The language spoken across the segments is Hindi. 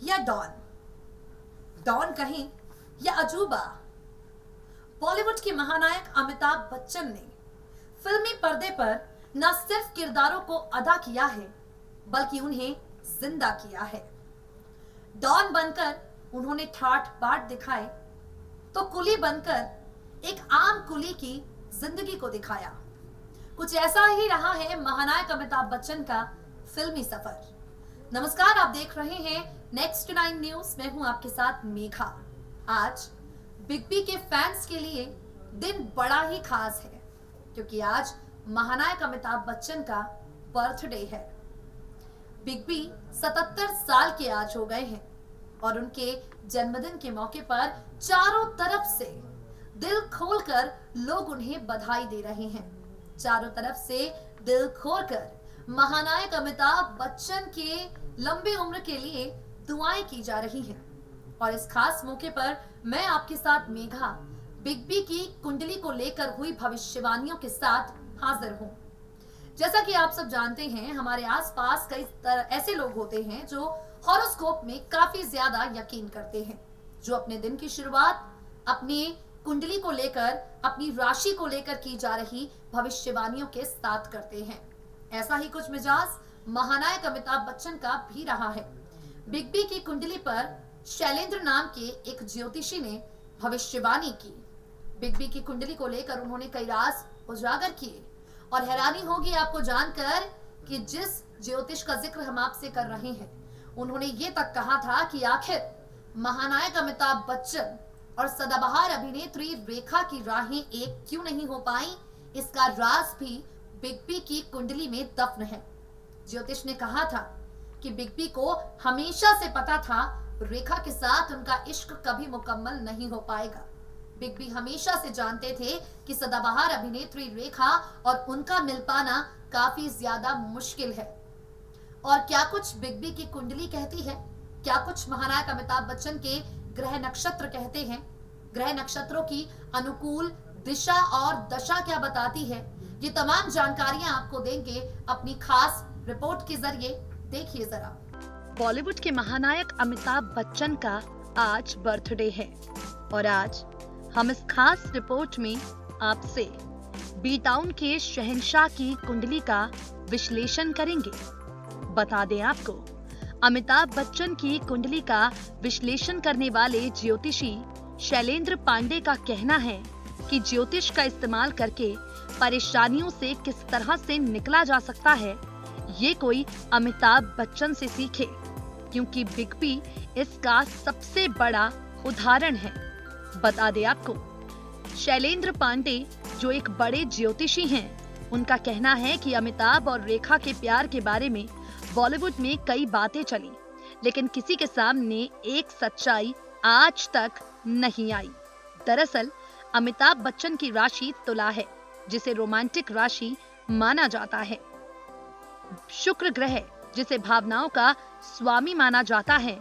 या डॉन, डॉन कहें या अजूबा, बॉलीवुड के महानायक अमिताभ बच्चन ने फिल्मी पर्दे पर न सिर्फ किरदारों को अदा किया है बल्कि उन्हें जिंदा किया है। डॉन बनकर उन्होंने ठाठ बाट दिखाए तो कुली बनकर एक आम कुली की जिंदगी को दिखाया। कुछ ऐसा ही रहा है महानायक अमिताभ बच्चन का फिल्मी सफर। नमस्कार, आप देख रहे हैं नेक्स्ट 9 न्यूज। मैं हूं आपके साथ मेघा। आज बिग बी के फैंस के लिए दिन बड़ा ही खास है क्योंकि आज महानायक अमिताभ बच्चन का बर्थडे है। बिग बी 77 साल के आज हो गए हैं और उनके जन्मदिन के मौके पर चारों तरफ से दिल खोलकर लोग उन्हें बधाई दे रहे हैं। चारों तरफ से दिल खोलकर महानायक अमिताभ बच्चन के लंबी उम्र के लिए दुआएं की जा रही हैं। और इस खास मौके पर मैं आपके साथ मेघा बिग बी की कुंडली को लेकर हुई भविष्यवाणियों के साथ हाजिर हूं। जैसा कि आप सब जानते हैं, हमारे आसपास कई ऐसे लोग होते हैं जो हॉरोस्कोप में काफी ज्यादा यकीन करते हैं, जो अपने दिन की शुरुआत अपनी कुंडली को लेकर, अपनी राशि को लेकर की जा रही भविष्यवाणियों के साथ करते हैं। ऐसा ही कुछ मिजाज महानायक अमिताभ बच्चन का भी रहा है। बिग बी की कुंडली पर शैलेंद्र नाम के एक ज्योतिषी ने भविष्यवाणी की। बिग बी की कुंडली को लेकर उन्होंने कई राज उजागर किए और हैरानी होगी आपको जानकर कि जिस ज्योतिष का जिक्र हम आपसे कर रहे हैं, उन्होंने ये तक कहा था कि आखिर महानायक अमिताभ बच्चन और सदाबहार अभिनेत्री रेखा की राहें एक क्यों नहीं हो पाई, इसका राज भी बिग बी की कुंडली में दफन है। ज्योतिष ने कहा था कि बिग बी को हमेशा से पता था रेखा के साथ उनका इश्क कभी मुकम्मल नहीं हो पाएगा। बिग बी हमेशा से जानते थे कि सदाबहार अभिनेत्री रेखा और उनका मिल पाना काफी ज्यादा मुश्किल है। और क्या कुछ बिग बी की कुंडली कहती है, क्या कुछ महानायक अमिताभ बच्चन के ग्रह नक्षत्र कहते हैं, ग्रह नक्षत्रों की अनुकूल दिशा और दशा क्या बताती है, ये तमाम जानकारियां आपको देंगे अपनी खास रिपोर्ट के जरिए। देखिए जरा। बॉलीवुड के महानायक अमिताभ बच्चन का आज बर्थडे है और आज हम इस खास रिपोर्ट में आपसे बी टाउन के शहंशाह की कुंडली का विश्लेषण करेंगे। बता दें आपको, अमिताभ बच्चन की कुंडली का विश्लेषण करने वाले ज्योतिषी शैलेंद्र पांडे का कहना है कि ज्योतिष का इस्तेमाल करके परेशानियों से किस तरह से निकला जा सकता है, ये कोई अमिताभ बच्चन से सीखे, क्योंकि बिग बी इसका सबसे बड़ा उदाहरण है। बता दें आपको, शैलेंद्र पांडे जो एक बड़े ज्योतिषी हैं, उनका कहना है कि अमिताभ और रेखा के प्यार के बारे में बॉलीवुड में कई बातें चली, लेकिन किसी के सामने एक सच्चाई आज तक नहीं आई। दरअसल अमिताभ बच्चन की राशि तुला है, जिसे रोमांटिक राशि माना जाता है। शुक्र ग्रह जिसे भावनाओं का स्वामी माना जाता है।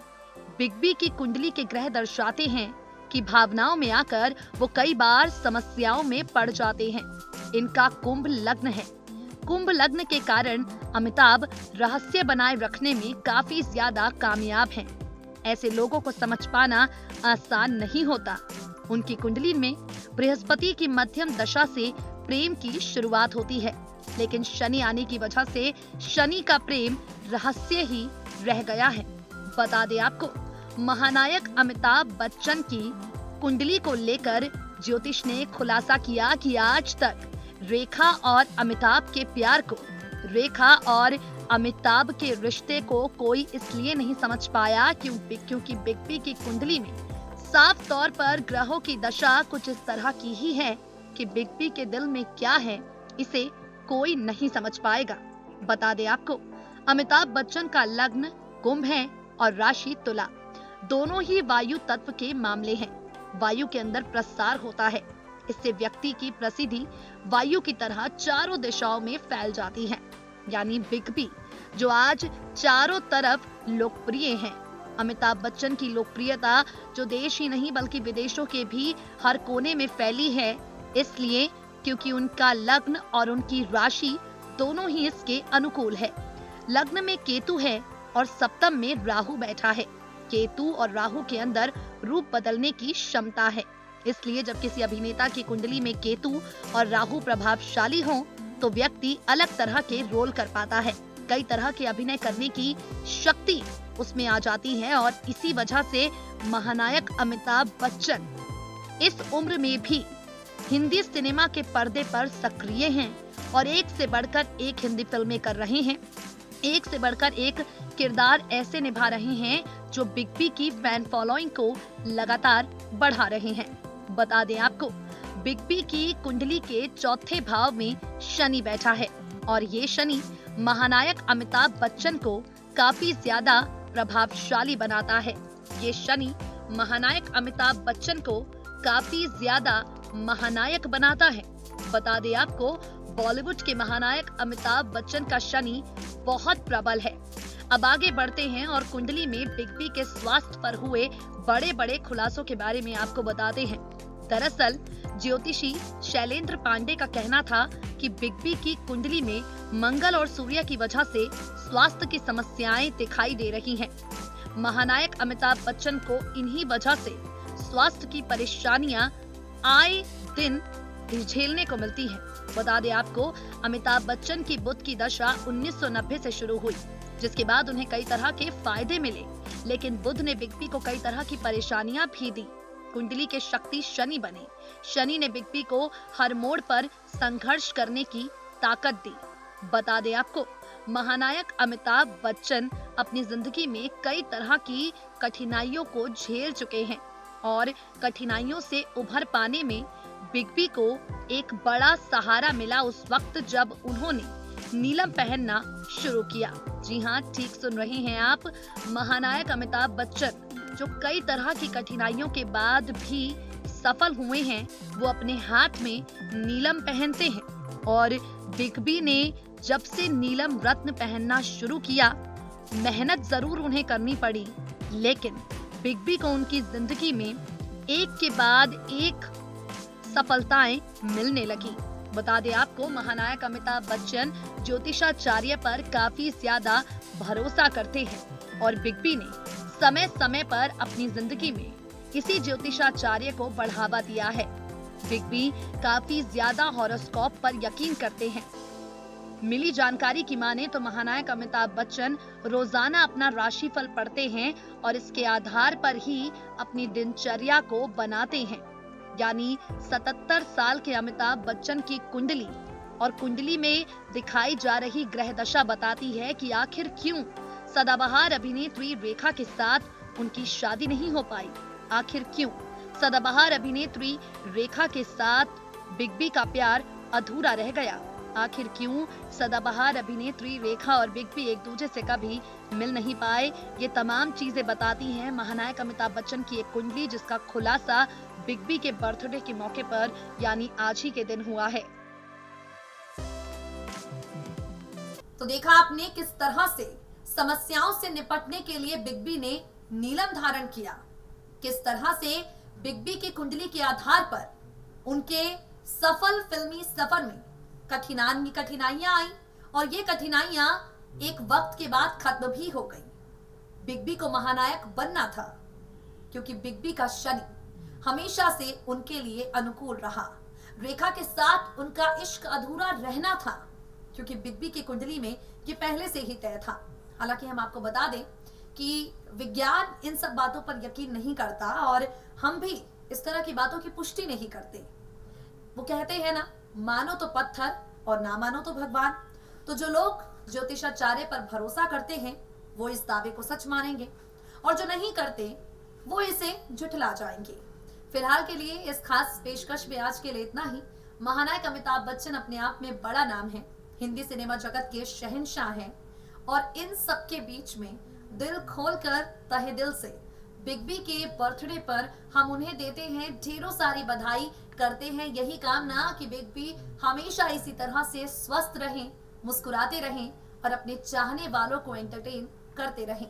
बिग बी की कुंडली के ग्रह दर्शाते हैं कि भावनाओं में आकर वो कई बार समस्याओं में पड़ जाते हैं। इनका कुंभ लग्न है। कुंभ लग्न के कारण अमिताभ रहस्य बनाए रखने में काफी ज्यादा कामयाब हैं। ऐसे लोगों को समझ पाना आसान नहीं होता। उनकी कुंडली में बृहस्पति की मध्यम दशा से प्रेम की शुरुआत होती है, लेकिन शनि आने की वजह से शनि का प्रेम रहस्य ही रह गया है। बता दें आपको, महानायक अमिताभ बच्चन की कुंडली को लेकर ज्योतिष ने खुलासा किया कि आज तक रेखा और अमिताभ के प्यार को, रेखा और अमिताभ के रिश्ते को कोई इसलिए नहीं समझ पाया क्योंकि बिग बी की कुंडली में साफ तौर पर ग्रहों की दशा कुछ इस तरह की ही है कि बिग बी के दिल में क्या है, इसे कोई नहीं समझ पाएगा। बता दें आपको, अमिताभ बच्चन का लग्न कुंभ है और राशि तुला। दोनों ही वायु तत्व के मामले हैं। वायु के अंदर प्रसार होता है, इससे व्यक्ति की प्रसिद्धि वायु की तरह चारों दिशाओं में फैल जाती है। यानी बिग बी जो आज चारों तरफ लोकप्रिय हैं। अमिताभ बच्चन की लोकप्रियता जो देश ही नहीं बल्कि विदेशों के भी हर कोने में फैली है, इसलिए क्योंकि उनका लग्न और उनकी राशि दोनों ही इसके अनुकूल है। लग्न में केतु है और सप्तम में राहु बैठा है। केतु और राहु के अंदर रूप बदलने की क्षमता है। इसलिए जब किसी अभिनेता की कुंडली में केतु और राहु प्रभावशाली हों, तो व्यक्ति अलग तरह के रोल कर पाता है। कई तरह के अभिनय करने की शक्ति उसमें आ जाती है और इसी वजह से महानायक अमिताभ बच्चन इस उम्र में भी हिंदी सिनेमा के पर्दे पर सक्रिय हैं और एक से बढ़कर एक हिंदी फिल्में कर रहे हैं। एक से बढ़कर एक किरदार ऐसे निभा रहे हैं जो बिग बी की फैन फॉलोइंग को लगातार बढ़ा रहे हैं। बता दें आपको, बिग बी की कुंडली के चौथे भाव में शनि बैठा है और ये शनि महानायक अमिताभ बच्चन को काफी ज्यादा प्रभावशाली बनाता है। ये शनि महानायक अमिताभ बच्चन को काफी ज्यादा महानायक बनाता है। बता दें आपको, बॉलीवुड के महानायक अमिताभ बच्चन का शनि बहुत प्रबल है। अब आगे बढ़ते हैं और कुंडली में बिग बी के स्वास्थ्य पर हुए बड़े बड़े खुलासों के बारे में आपको बताते हैं। दरअसल ज्योतिषी शैलेंद्र पांडे का कहना था कि बिग बी की कुंडली में मंगल और सूर्य की वजह से स्वास्थ्य की समस्याएं दिखाई दे रही हैं। महानायक अमिताभ बच्चन को इन्हीं वजह से स्वास्थ्य की परेशानियां आए दिन झेलने को मिलती हैं। बता दें आपको, अमिताभ बच्चन की बुध की दशा 1990 से शुरू हुई, जिसके बाद उन्हें कई तरह के फायदे मिले, लेकिन बुध ने बिग बी को कई तरह की परेशानियां भी दी। कुंडली के शक्ति शनि बने। शनि ने बिग बी को हर मोड़ पर संघर्ष करने की ताकत दी। बता दें आपको, महानायक अमिताभ बच्चन अपनी जिंदगी में कई तरह की कठिनाइयों को झेल चुके हैं और कठिनाइयों से उभर पाने में बिग बी को एक बड़ा सहारा मिला उस वक्त जब उन्होंने नीलम पहनना शुरू किया। जी हाँ, ठीक सुन रहे हैं आप, महानायक अमिताभ बच्चन जो कई तरह की कठिनाइयों के बाद भी सफल हुए हैं, वो अपने हाथ में नीलम पहनते हैं। और बिग बी ने जब से नीलम रत्न पहनना शुरू किया, मेहनत जरूर उन्हें करनी पड़ी, लेकिन बिग बी को उनकी जिंदगी में एक के बाद एक सफलताएं मिलने लगी। बता दें आपको, महानायक अमिताभ बच्चन ज्योतिषाचार्य पर काफी ज्यादा भरोसा करते हैं और बिग बी ने समय समय पर अपनी जिंदगी में इसी ज्योतिषाचार्य को बढ़ावा दिया है। बिग बी काफी ज्यादा हॉरोस्कोप पर यकीन करते हैं। मिली जानकारी की माने तो महानायक अमिताभ बच्चन रोजाना अपना राशिफल पढ़ते हैं और इसके आधार पर ही अपनी दिनचर्या को बनाते हैं। यानी 77 साल के अमिताभ बच्चन की कुंडली और कुंडली में दिखाई जा रही ग्रह दशा बताती है कि आखिर क्यों सदाबहार अभिनेत्री रेखा के साथ उनकी शादी नहीं हो पाई। आखिर क्यों सदाबहार अभिनेत्री रेखा के साथ बिग बी का प्यार अधूरा रह गया। आखिर क्यों सदाबहार अभिनेत्री रेखा और बिग बी एक दूसरे से कभी मिल नहीं पाए। ये तमाम चीजें बताती हैं महानायक अमिताभ बच्चन की एक कुंडली, जिसका खुलासा बिग बी के बर्थडे के मौके पर यानी आज ही के दिन हुआ है। तो देखा आपने किस तरह से समस्याओं से निपटने के लिए बिग बी ने नीलम धारण किया, किस तरह से बिग बी की कुंडली के आधार पर उनके सफल फिल्मी सफर में कठिनाइयां आई और ये कठिनाइयां एक वक्त के बाद खत्म भी हो गई। बिग बी को महानायक बनना था क्योंकि बिग बी का शनि हमेशा से उनके लिए अनुकूल रहा। रेखा के साथ उनका इश्क अधूरा रहना था क्योंकि बिग बी की कुंडली में ये पहले से ही तय था। हालांकि हम आपको बता दें कि विज्ञान इन सब बातों पर यकीन नहीं करता और हम भी इस तरह की बातों की पुष्टि नहीं करते। वो कहते हैं ना, मानो तो पत्थर और ना मानो तो भगवान। तो जो लोग ज्योतिषाचार्य पर भरोसा करते हैं वो इस दावे को सच मानेंगे और जो नहीं करते वो इसे झुठला जाएंगे। फिलहाल के लिए इस खास पेशकश में आज के लिए इतना ही। महानायक अमिताभ बच्चन अपने आप में बड़ा नाम है, हिंदी सिनेमा जगत के शहंशाह हैं और इन सब के बीच में दिल खोलकर तहे दिल से बिग बी के बर्थडे पर हम उन्हें देते हैं ढेरों सारी बधाई, करते हैं यही कामना कि बिग बी हमेशा इसी तरह से स्वस्थ रहें, मुस्कुराते रहें और अपने चाहने वालों को एंटरटेन करते रहें।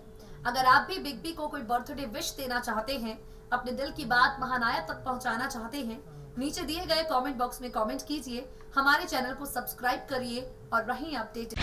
अगर आप भी बिग बी को कोई बर्थडे विश देना चाहते हैं, अपने दिल की बात महानायक तक पहुंचाना चाहते हैं, नीचे दिए गए कमेंट बॉक्स में कमेंट कीजिए, हमारे चैनल को सब्सक्राइब करिए और रहें अपडेटेड।